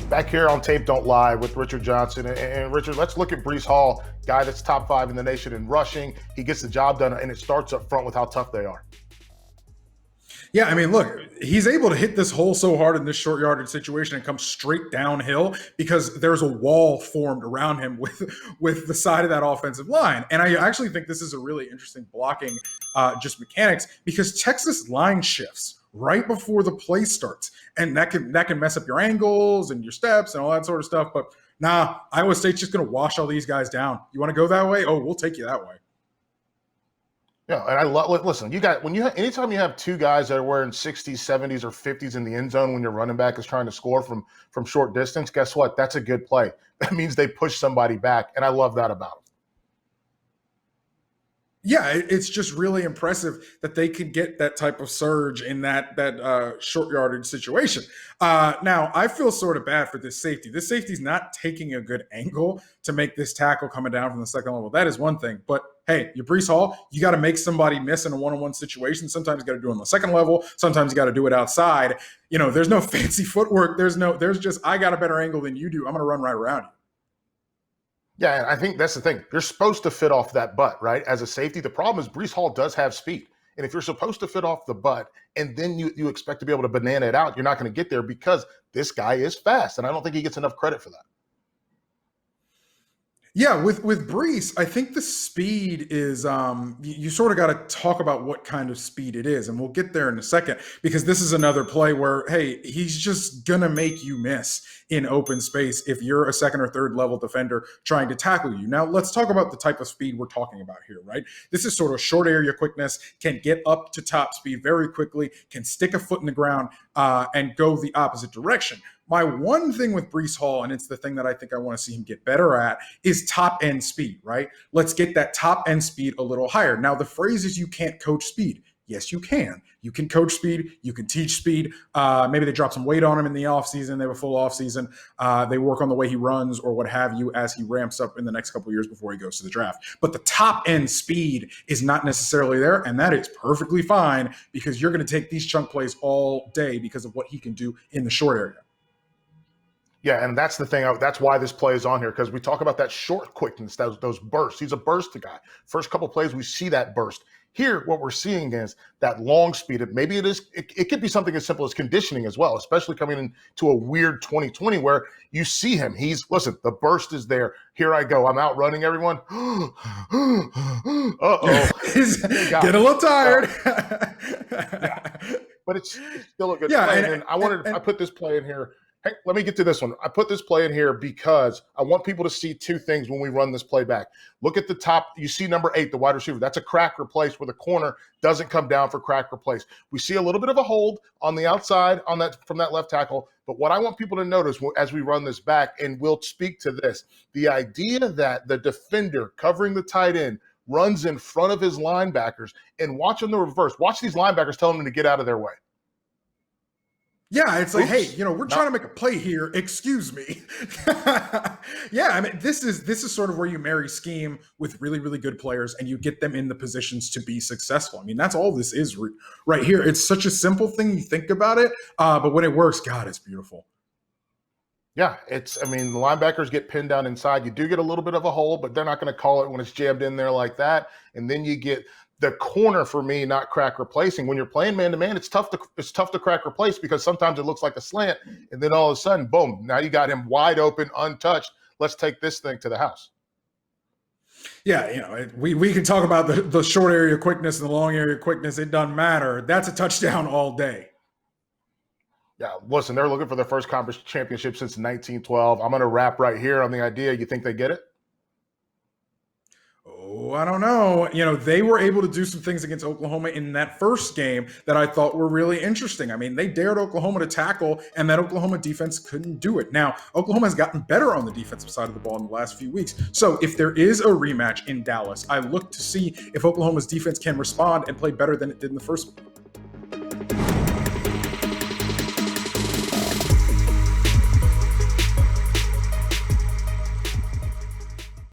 Back here on Tape Don't Lie with Richard Johnson. And Richard, let's look at Breece Hall, guy that's top 5 in the nation in rushing. He gets the job done, and it starts up front with how tough they are. Yeah, I mean, look, he's able to hit this hole so hard in this short yardage situation and come straight downhill because there's a wall formed around him with the side of that offensive line. And I actually think this is a really interesting blocking just mechanics because Texas line shifts right before the play starts. And that can mess up your angles and your steps and all that sort of stuff. But nah, Iowa State's just going to wash all these guys down. You want to go that way? Oh, we'll take you that way. Yeah, and I love. Listen, anytime you have two guys that are wearing 60s, 70s, or 50s in the end zone when your running back is trying to score from short distance, guess what? That's a good play. That means they push somebody back, and I love that about them. Yeah, it's just really impressive that they could get that type of surge in that short yardage situation. Now, I feel sort of bad for this safety. This safety's not taking a good angle to make this tackle coming down from the second level. That is one thing. But hey, you're Breece Hall. You got to make somebody miss in a one-on-one situation. Sometimes you got to do it on the second level. Sometimes you got to do it outside. You know, there's no fancy footwork. There's just I got a better angle than you do. I'm going to run right around you. Yeah, and I think that's the thing. You're supposed to fit off that butt, right? As a safety, the problem is Breece Hall does have speed. And if you're supposed to fit off the butt and then you expect to be able to banana it out, you're not going to get there because this guy is fast. And I don't think he gets enough credit for that. Yeah, with Breece, I think the speed is you sort of got to talk about what kind of speed it is, and we'll get there in a second because this is another play where, hey, he's just gonna make you miss in open space if you're a second or third level defender trying to tackle you. Now, let's talk about the type of speed we're talking about here, right? This is sort of short area quickness, can get up to top speed very quickly, can stick a foot in the ground and go the opposite direction. My one thing with Breece Hall, and it's the thing that I think I want to see him get better at, is top end speed, right? Let's get that top end speed a little higher. Now, the phrase is you can't coach speed. Yes, you can. You can coach speed. You can teach speed. Maybe they drop some weight on him in the offseason. They have a full offseason. They work on the way he runs or what have you as he ramps up in the next couple of years before he goes to the draft. But the top end speed is not necessarily there, and that is perfectly fine because you're going to take these chunk plays all day because of what he can do in the short area. Yeah, and that's the thing. That's why this play is on here, because we talk about that short quickness, those bursts. He's a burst guy. First couple plays, we see that burst. Here, what we're seeing is that long speed. Maybe it could be something as simple as conditioning as well, especially coming into a weird 2020 where you see him. Listen, the burst is there. Here I go. I'm outrunning everyone. Uh-oh. He's getting a little tired. Yeah. But it's still a good play. And I put this play in here. Hey, let me get to this one. I put this play in here because I want people to see two things when we run this play back. Look at the top. You see number 8, the wide receiver. That's a crack replace where the corner doesn't come down for crack replace. We see a little bit of a hold on the outside from that left tackle. But what I want people to notice as we run this back, and we'll speak to this, the idea that the defender covering the tight end runs in front of his linebackers and watch them the reverse. Watch these linebackers telling them to get out of their way. Yeah, it's like, hey, we're trying to make a play here. Excuse me. Yeah, I mean, this is sort of where you marry scheme with really, really good players and you get them in the positions to be successful. I mean, that's all this is right here. It's such a simple thing. You think about it, but when it works, God, it's beautiful. Yeah, the linebackers get pinned down inside. You do get a little bit of a hole, but they're not going to call it when it's jammed in there like that. And then you get the corner, for me, not crack replacing. When you're playing man-to-man, it's tough to crack replace because sometimes it looks like a slant, and then all of a sudden, boom, now you got him wide open, untouched. Let's take this thing to the house. Yeah, we can talk about the short area quickness and the long area quickness. It doesn't matter. That's a touchdown all day. Yeah, listen, they're looking for their first conference championship since 1912. I'm going to wrap right here on the idea. You think they get it? Oh, I don't know. They were able to do some things against Oklahoma in that first game that I thought were really interesting. I mean, they dared Oklahoma to tackle, and that Oklahoma defense couldn't do it. Now, Oklahoma has gotten better on the defensive side of the ball in the last few weeks. So if there is a rematch in Dallas, I look to see if Oklahoma's defense can respond and play better than it did in the first one.